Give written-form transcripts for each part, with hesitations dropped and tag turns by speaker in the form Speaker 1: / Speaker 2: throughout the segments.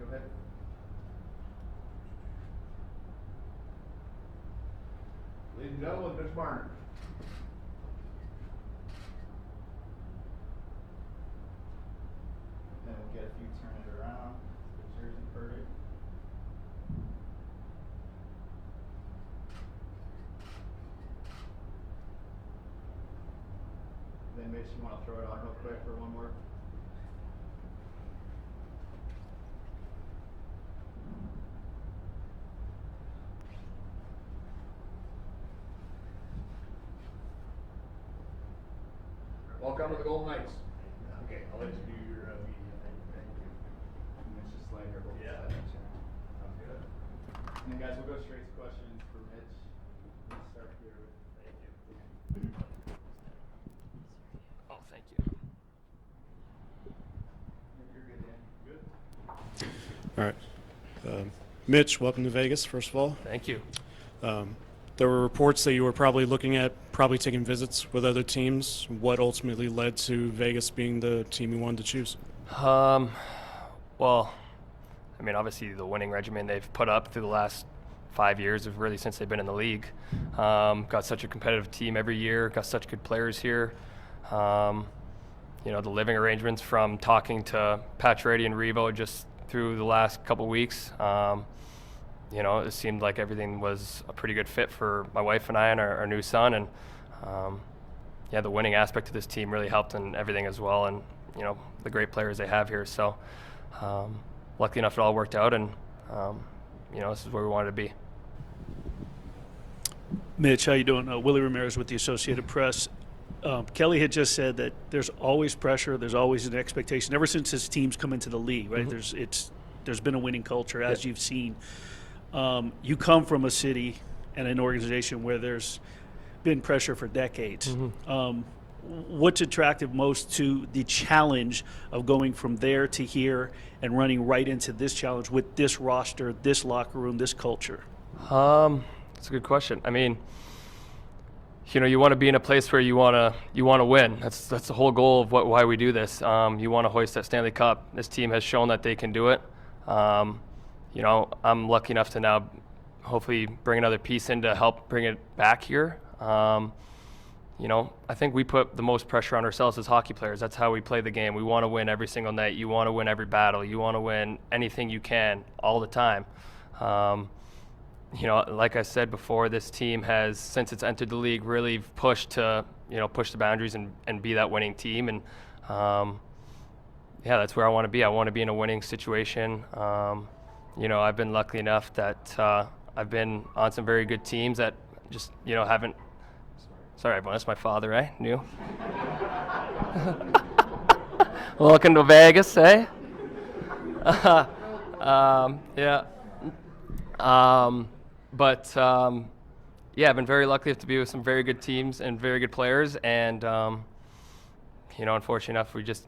Speaker 1: ahead. Ladies and gentlemen, Mitch Marner.
Speaker 2: Then we'll get a few turn it around. Pictures and perfect. Then Mitch, you want to throw it on real quick for one more?
Speaker 1: Welcome to the Golden Knights.
Speaker 3: Okay, I'll let you do your media. Thank you.
Speaker 2: Mitch just like her both
Speaker 3: Yeah.
Speaker 2: sides.
Speaker 3: Sounds good.
Speaker 2: And then guys, we'll go straight to questions for Mitch. Let's start here with
Speaker 3: Thank you.
Speaker 4: Oh, thank you.
Speaker 2: You're good, Dan.
Speaker 3: Good.
Speaker 5: All right. Mitch, welcome to Vegas, first of all.
Speaker 4: Thank you.
Speaker 5: There were reports that you were probably taking visits with other teams. What ultimately led to Vegas being the team you wanted to choose?
Speaker 4: Well, I mean, obviously the winning regimen they've put up through the last 5 years, of really since they've been in the league. Got such a competitive team every year, got such good players here. The living arrangements, from talking to Pacioretty and Revo just through the last couple weeks, it seemed like everything was a pretty good fit for my wife and I and our new son. And the winning aspect of this team really helped in everything as well. And, the great players they have here. So lucky enough it all worked out. And, this is where we wanted to be.
Speaker 6: Mitch, how you doing? Willie Ramirez with the Associated Press. Kelly had just said that there's always pressure, there's always an expectation. Ever since his teams come into the league, right?
Speaker 4: Mm-hmm.
Speaker 6: There's been a winning culture, as you've seen. You come from a city and an organization where there's been pressure for decades.
Speaker 4: Mm-hmm.
Speaker 6: What's attractive most to the challenge of going from there to here and running right into this challenge with this roster, this locker room, this culture?
Speaker 4: That's a good question. I mean, you want to be in a place where you want to win. That's the whole goal of why we do this. You want to hoist that Stanley Cup. This team has shown that they can do it. I'm lucky enough to now hopefully bring another piece in to help bring it back here. I think we put the most pressure on ourselves as hockey players. That's how we play the game. We want to win every single night. You want to win every battle. You want to win anything you can all the time. Like I said before, this team has, since it's entered the league, really pushed to, push the boundaries and be that winning team. And that's where I want to be. I want to be in a winning situation. I've been lucky enough that I've been on some very good teams that just, haven't. Sorry, everyone. That's my father, eh? New. Welcome to Vegas, eh? Yeah. I've been very lucky to be with some very good teams and very good players. And, unfortunately enough, we just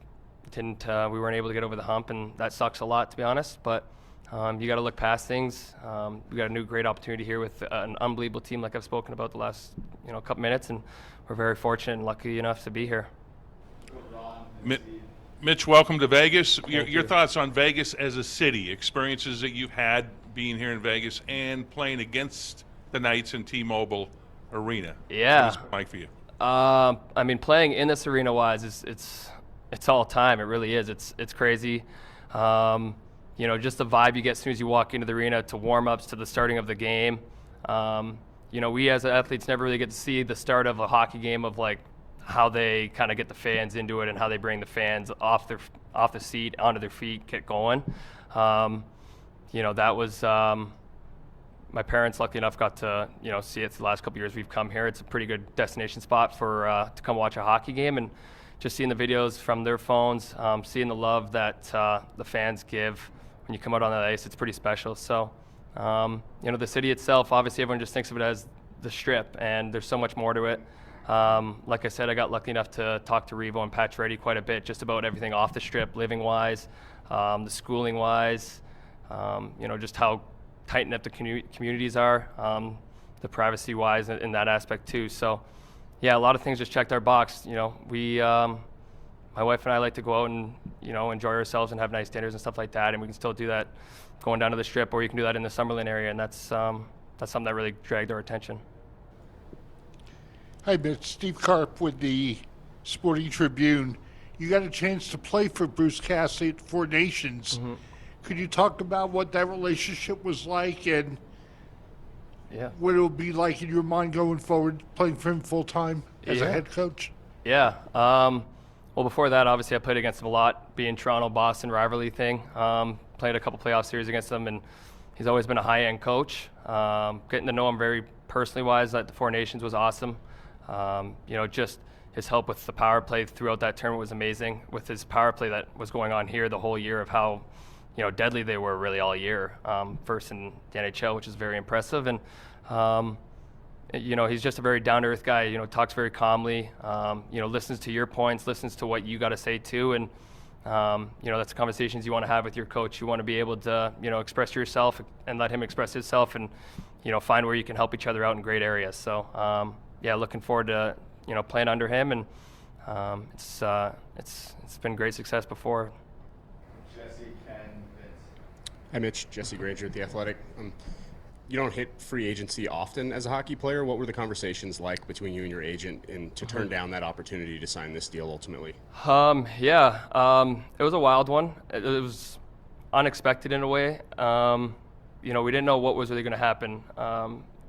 Speaker 4: we weren't able to get over the hump, and that sucks a lot, to be honest. But you got to look past things. We got a new great opportunity here with an unbelievable team, like I've spoken about the last couple minutes, and we're very fortunate and lucky enough to be here.
Speaker 7: Mitch, welcome to Vegas. Your
Speaker 4: you.
Speaker 7: thoughts on Vegas as a city, experiences that you've had being here in Vegas and playing against the Knights in T-Mobile Arena.
Speaker 4: Yeah.
Speaker 7: What is it like for you?
Speaker 4: Playing in this arena-wise, it's all time. It really is. It's crazy. Just the vibe you get as soon as you walk into the arena, to warm-ups, to the starting of the game. We as athletes never really get to see the start of a hockey game, of like how they kind of get the fans into it and how they bring the fans off the seat onto their feet, get going. That was my parents, lucky enough, got to see it the last couple of years we've come here. It's a pretty good destination spot for to come watch a hockey game, and just seeing the videos from their phones, seeing the love that the fans give when you come out on that ice, it's pretty special. So, the city itself, obviously everyone just thinks of it as the Strip, and there's so much more to it. Like I said, I got lucky enough to talk to Revo and Pacioretty quite a bit, just about everything off the Strip, living-wise, the schooling-wise, just how tight-knit the communities are, the privacy-wise in that aspect too. So, yeah, a lot of things just checked our box. My wife and I like to go out and enjoy ourselves and have nice dinners and stuff like that. And we can still do that going down to the Strip, or you can do that in the Summerlin area. And that's something that really dragged our attention.
Speaker 8: Hi, Mitch. Steve Karp with the Sporting Tribune. You got a chance to play for Bruce Cassidy at Four Nations.
Speaker 4: Mm-hmm.
Speaker 8: Could you talk about what that relationship was like and
Speaker 4: Yeah.
Speaker 8: what it will be like in your mind going forward, playing for him full time as a
Speaker 4: Yeah.
Speaker 8: head coach?
Speaker 4: Yeah. Well, before that, obviously, I played against him a lot, being Toronto-Boston rivalry thing. Played a couple playoff series against him, and he's always been a high-end coach. Getting to know him very personally-wise at the Four Nations was awesome. Just his help with the power play throughout that tournament was amazing. With his power play that was going on here the whole year, of how deadly they were really all year. First in the NHL, which is very impressive. And he's just a very down-to-earth guy. Talks very calmly. Listens to your points, listens to what you got to say too. And that's the conversations you want to have with your coach. You want to be able to express yourself and let him express himself, and find where you can help each other out in great areas. So looking forward to playing under him, and it's been great success before.
Speaker 2: Jesse, Ken, Vince.
Speaker 9: Hi, Mitch. Jesse Granger at The Athletic. You don't hit free agency often as a hockey player. What were the conversations like between you and your agent and to turn down that opportunity to sign this deal ultimately?
Speaker 4: It was a wild one. It was unexpected in a way. We didn't know what was really going to happen.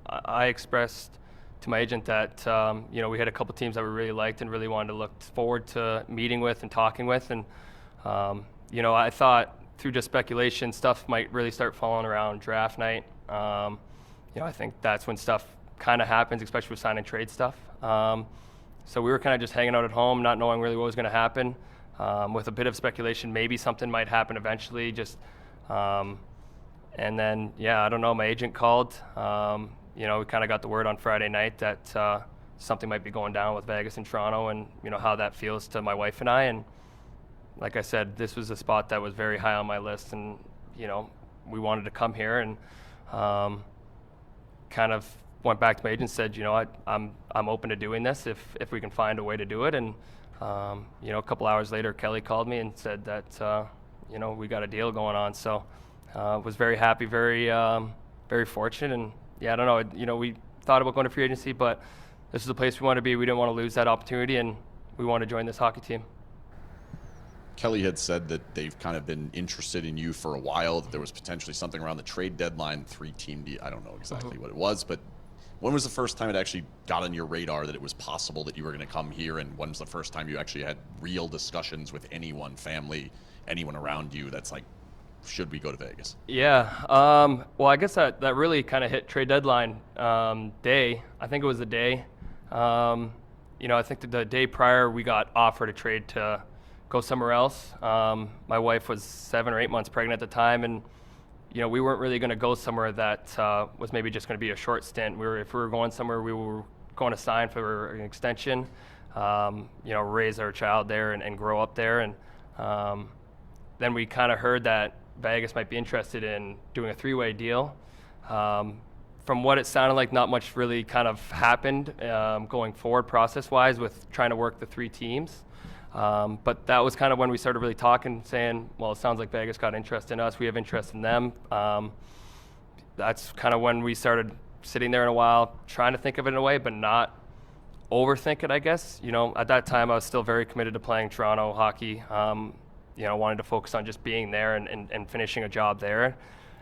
Speaker 4: I expressed to my agent that we had a couple teams that we really liked and really wanted to look forward to meeting with and talking with. And I thought through just speculation, stuff might really start falling around draft night. I think that's when stuff kind of happens, especially with sign and trade stuff. So we were kind of just hanging out at home, not knowing really what was going to happen. With a bit of speculation, maybe something might happen eventually. And then, I don't know. My agent called. We kind of got the word on Friday night that something might be going down with Vegas and Toronto, and how that feels to my wife and I. And like I said, this was a spot that was very high on my list, and we wanted to come here, and kind of went back to my agent and said, I'm open to doing this if we can find a way to do it. And a couple hours later, Kelly called me and said that we got a deal going on. So was very happy, very very fortunate. And I don't know, we thought about going to free agency, but this is the place we want to be. We didn't want to lose that opportunity, and we want to join this hockey team.
Speaker 10: Kelly had said that they've kind of been interested in you for a while, that there was potentially something around the trade deadline, 3-team deal. I don't know exactly what it was, but when was the first time it actually got on your radar that it was possible that you were going to come here, and when was the first time you actually had real discussions with anyone, family, anyone around you that's like, should we go to Vegas?
Speaker 4: Well, I guess that really kind of hit trade deadline day. I think it was the day. I think that the day prior we got offered a trade to go somewhere else. My wife was 7 or 8 months pregnant at the time, and we weren't really going to go somewhere that was maybe just going to be a short stint. If we were going somewhere, we were going to sign for an extension, raise our child there and grow up there. And then we kind of heard that Vegas might be interested in doing a 3-way deal. From what it sounded like, not much really kind of happened going forward process-wise with trying to work the 3 teams. But that was kind of when we started really talking, saying, well, it sounds like Vegas got interest in us. We have interest in them. That's kind of when we started sitting there in a while, trying to think of it in a way, but not overthink it, I guess. At that time, I was still very committed to playing Toronto hockey. Wanted to focus on just being there and finishing a job there.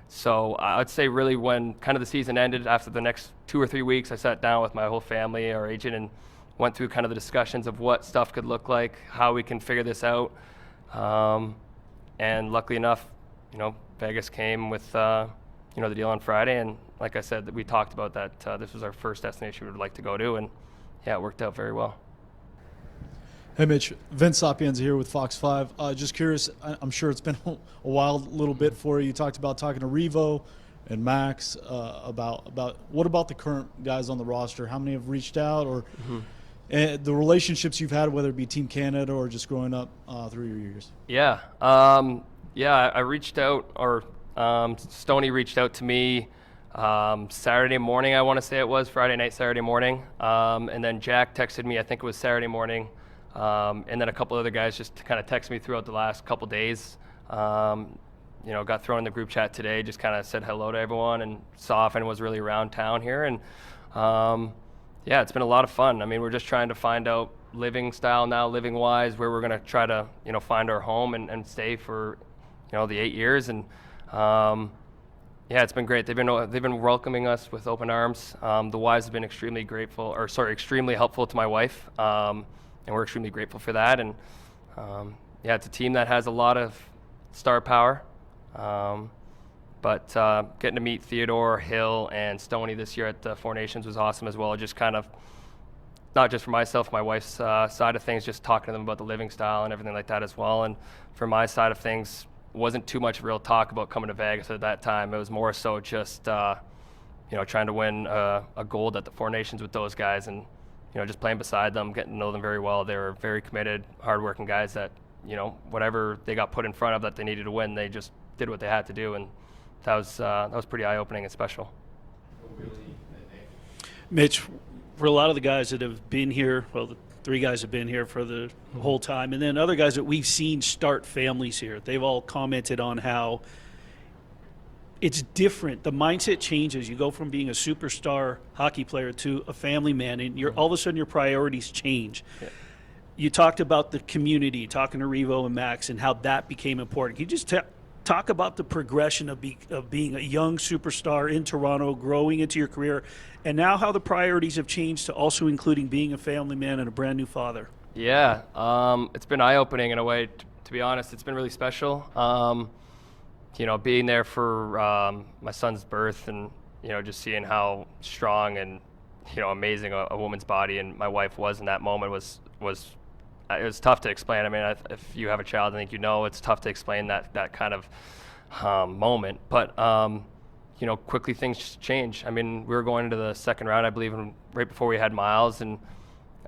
Speaker 4: So I'd say really when kind of the season ended, after the next 2 or 3 weeks, I sat down with my whole family, our agent, and went through kind of the discussions of what stuff could look like, how we can figure this out. And luckily enough, Vegas came with, the deal on Friday. And like I said, we talked about that. This was our first destination we would like to go to. And it worked out very well.
Speaker 11: Hey, Mitch. Vince Sapienza here with Fox 5. Just curious, I'm sure it's been a wild little bit for you. You talked about talking to Revo and Max about what about the current guys on the roster? How many have reached out, or the relationships you've had, whether it be Team Canada or just growing up through your years?
Speaker 4: I reached out, or Stoney reached out to me Saturday morning, I want to say it was, Friday night, Saturday morning. And then Jack texted me, I think it was Saturday morning, And then a couple other guys just kind of texted me throughout the last couple days. Got thrown in the group chat today, just kind of said hello to everyone and saw if anyone was really around town here. And it's been a lot of fun. I mean, we're just trying to find out living style now, living wise, where we're going to try to, find our home and stay for, the 8 years. And it's been great. They've been welcoming us with open arms. The wives have been extremely helpful to my wife. And we're extremely grateful for that. And it's a team that has a lot of star power. But getting to meet Theodore, Hill, and Stoney this year at the Four Nations was awesome as well. Just kind of, not just for myself, my wife's side of things, just talking to them about the living style and everything like that as well. And for my side of things, wasn't too much real talk about coming to Vegas at that time. It was more so just, trying to win a gold at the Four Nations with those guys and, just playing beside them, getting to know them very well. They were very committed, hardworking guys that, whatever they got put in front of that they needed to win, they just did what they had to do. And that was pretty eye-opening and special.
Speaker 6: Mitch, for a lot of the guys that have been here, well, the 3 guys have been here for the whole time, and then other guys that we've seen start families here, they've all commented on how it's different. The mindset changes. You go from being a superstar hockey player to a family man, and all of a sudden your priorities change. Yeah. You talked about the community, talking to Revo and Max, and how that became important. Can you just talk about the progression of being a young superstar in Toronto, growing into your career, and now how the priorities have changed to also including being a family man and a brand new father?
Speaker 4: Yeah, it's been eye-opening in a way. To be honest, it's been really special. Being there for my son's birth and, just seeing how strong and, amazing a woman's body and my wife was in that moment was it was tough to explain. I mean, if you have a child, I think it's tough to explain that kind of moment. But, quickly things change. I mean, we were going into the second round, I believe, right before we had Miles. And,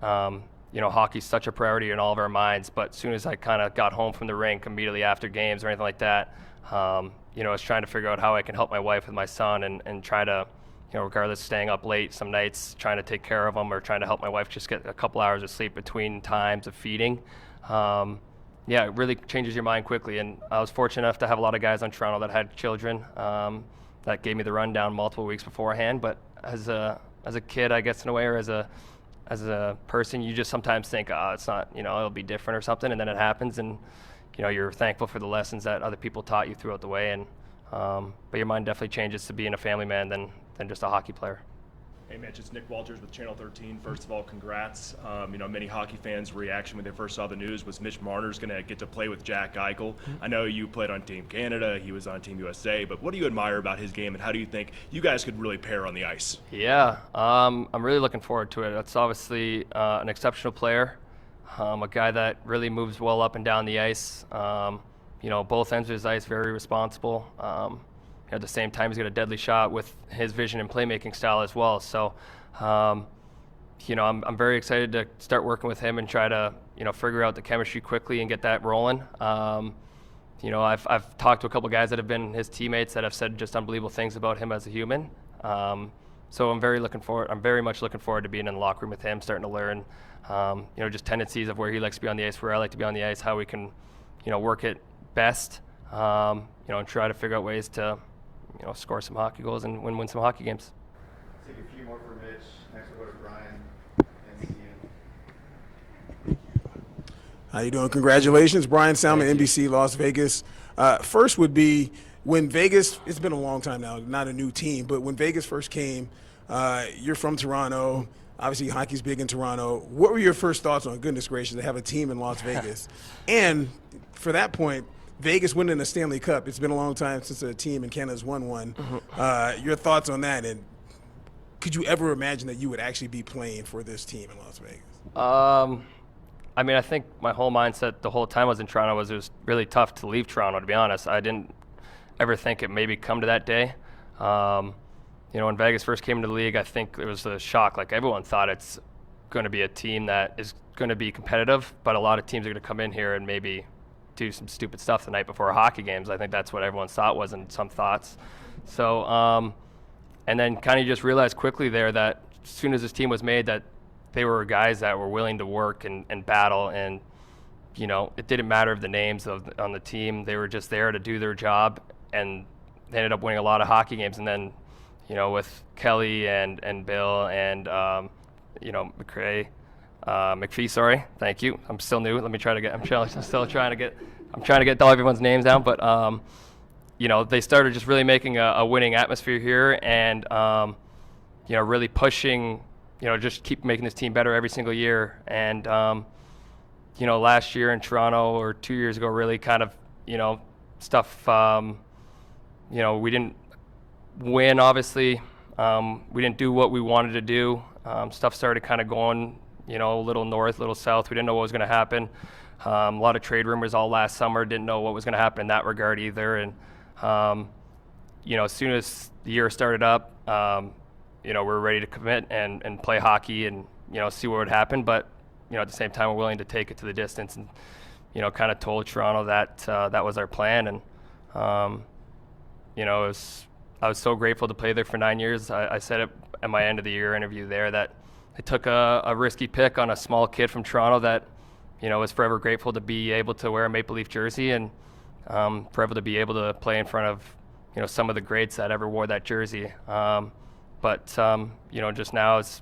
Speaker 4: hockey's such a priority in all of our minds. But as soon as I kind of got home from the rink immediately after games or anything like that, I was trying to figure out how I can help my wife with my son and try to, regardless staying up late some nights, trying to take care of him or trying to help my wife just get a couple hours of sleep between times of feeding. It really changes your mind quickly. And I was fortunate enough to have a lot of guys on Toronto that had children that gave me the rundown multiple weeks beforehand. But as a kid, I guess, in a way, or as a person, you just sometimes think, it's not, it'll be different or something. And then it happens. And, you're thankful for the lessons that other people taught you throughout the way. And but your mind definitely changes to being a family man than just a hockey player.
Speaker 12: Hey Mitch, it's Nick Walters with Channel 13. First of all, congrats. Many hockey fans' reaction when they first saw the news was Mitch Marner's going to get to play with Jack Eichel. I know you played on Team Canada, he was on Team USA, but what do you admire about his game and how do you think you guys could really pair on the ice?
Speaker 4: Yeah, I'm really looking forward to it. That's obviously an exceptional player, a guy that really moves well up and down the ice. Both ends of his ice, very responsible. At the same time, he's got a deadly shot with his vision and playmaking style as well. So, I'm very excited to start working with him and try to, figure out the chemistry quickly and get that rolling. I've talked to a couple guys that have been his teammates that have said just unbelievable things about him as a human. So I'm very much looking forward to being in the locker room with him, starting to learn, just tendencies of where he likes to be on the ice, where I like to be on the ice, how we can, work it best, and try to figure out ways to, score some hockey goals and win some hockey games.
Speaker 2: Take a few more for Mitch. Next we'll go to Brian and Ian.
Speaker 13: How you doing? Congratulations, Brian Salmon, NBC Las Vegas. First would be when Vegas, it's been a long time now, not a new team, but when Vegas first came, you're from Toronto. Obviously, hockey's big in Toronto. What were your first thoughts on, goodness gracious, to have a team in Las Vegas? And for that point, Vegas winning a Stanley Cup. It's been a long time since a team in Canada's won one. Your thoughts on that, and could you ever imagine that you would actually be playing for this team in Las Vegas?
Speaker 4: I think my whole mindset the whole time I was in Toronto was it was really tough to leave Toronto, to be honest. I didn't ever think it maybe come to that day. When Vegas first came into the league, I think it was a shock. Like, everyone thought it's going to be a team that is going to be competitive, but a lot of teams are going to come in here and maybe do some stupid stuff the night before hockey games. I think that's what everyone's thought was, and some thoughts. So, and then kind of just realized quickly there that as soon as this team was made that they were guys that were willing to work and battle, and it didn't matter of the names on the team. They were just there to do their job, and they ended up winning a lot of hockey games. And then with Kelly and Bill and McPhee, sorry, thank you. I'm still new. Let me try to get. I'm still trying to get. I'm trying to get all everyone's names down, but they started just really making a winning atmosphere here, and really pushing. Just keep making this team better every single year. And last year in Toronto or 2 years ago, really kind of stuff. We didn't win, obviously. We didn't do what we wanted to do. Stuff started kind of going. A little north, a little south. We didn't know what was going to happen. A lot of trade rumors all last summer. Didn't know what was going to happen in that regard either. And, as soon as the year started up, we were ready to commit and play hockey and, see what would happen. But, at the same time, we're willing to take it to the distance and, kind of told Toronto that that was our plan. And, I was so grateful to play there for 9 years. I said it at my end of the year interview there that I took a risky pick on a small kid from Toronto that, was forever grateful to be able to wear a Maple Leaf jersey and forever to be able to play in front of, some of the greats that ever wore that jersey. But just now as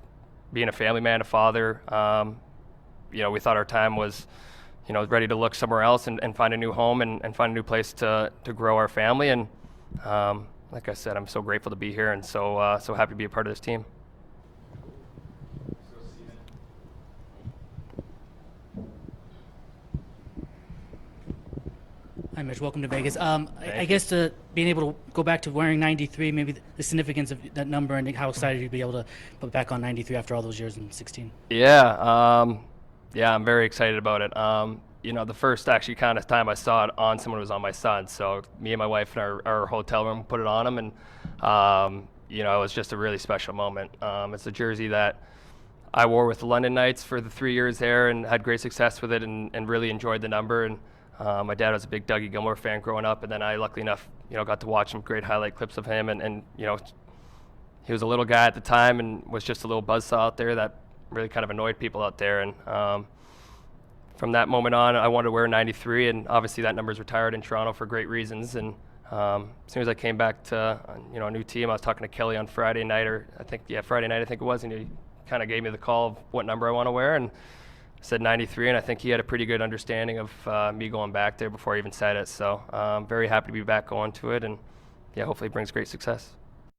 Speaker 4: being a family man, a father, we thought our time was, ready to look somewhere else and find a new home and find a new place to grow our family. And like I said, I'm so grateful to be here and so happy to be a part of this team.
Speaker 14: Hi, Mitch. Welcome to Vegas. I guess being able to go back to wearing 93, maybe the significance of that number and how excited you'd be able to put back on 93 after all those years in 16.
Speaker 4: Yeah, I'm very excited about it. The first actually kind of time I saw it on someone was on my son. So me and my wife in our hotel room put it on him, and it was just a really special moment. It's a jersey that I wore with the London Knights for the 3 years there and had great success with it and really enjoyed the number. And my dad was a big Dougie Gilmore fan growing up, and then I, luckily enough, got to watch some great highlight clips of him. And he was a little guy at the time and was just a little buzzsaw out there that really kind of annoyed people out there. And from that moment on, I wanted to wear 93, and obviously that number's retired in Toronto for great reasons. And as soon as I came back to a new team, I was talking to Kelly on Friday night, Friday night I think it was, and he kind of gave me the call of what number I want to wear, and I said 93, and I think he had a pretty good understanding of me going back there before I even said it. So I'm very happy to be back going to it, and hopefully it brings great success.